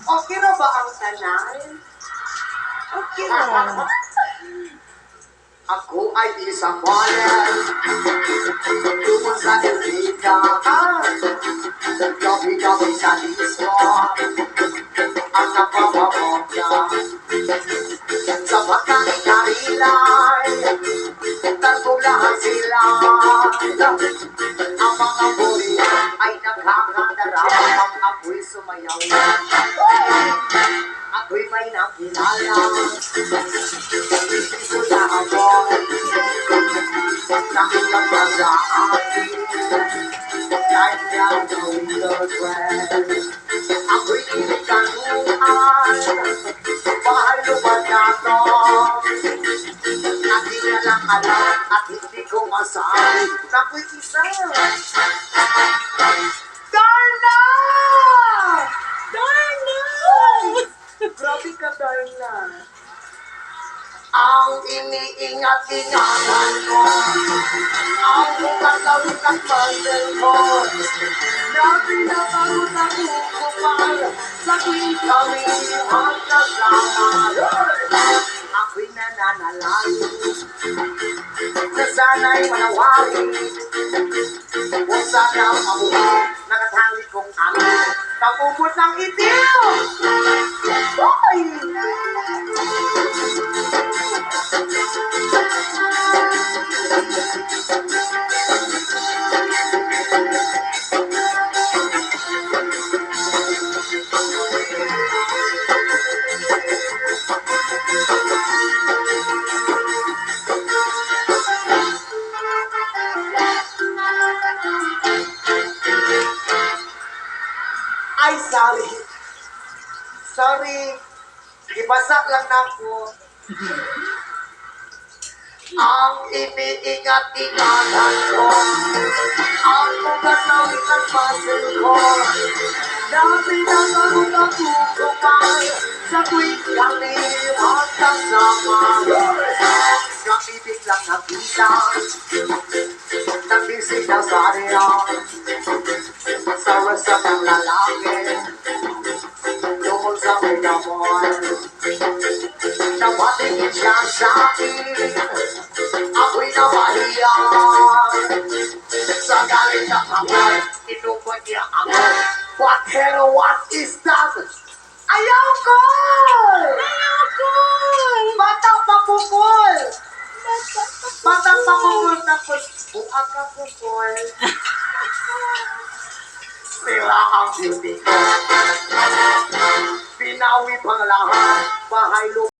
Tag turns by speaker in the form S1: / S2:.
S1: Okay na ba ang tanan?
S2: Okay na.
S1: Ako ay isang wallet. Tungkol sa Elvita. Gabi-gabi sa disco. Ang napapamokya. Sa batang karilay. Tagulahan sila. Ang mga buri ay nagkakadarama. Ang apo'y sumayaw. Ako'y may nakilala. Hindi ko na ako. Nakita pa sa akin. Kahit niya gawin girlfriend. Ako'y inikanuhan. Mahal lupa na to. At di niya lang alam. At hindi ko masabi. Ako'y isa. Darna!
S2: Darna!
S1: Grabe ka, Darna. Ang iniingat-ingatan ko, ang bukang-lawit at mandel ko, na pinapagod na kukupal sa tuwing kami magkasama. Ako'y nananalangin na sana'y manawari, kung sana mabuhay, nakatali kong amin, kapupot ng itil! Hoy! Ay, sorry. Sorry. Ibasa lang ako. Ang iniingat-ingatan ko, ang pagkatawid ng puzzle ko, na pinapagod ang kukupal sa tuwing kami magkasama. Nakibig lang nakita, nagbisig na sa area, sa rasa ng lalaki, tungkol sa may amor. Napatingin siya sa akin, ako'y nawahiya. Sa galit ng amoy, inupot niya ako. What is that? Ayaw ko!
S2: Ayoko!
S1: Batang papukol! Batang papukol tapos buang ka pukol. Sila ang beauty ko. Pinawi pang lahat, bahay lupa.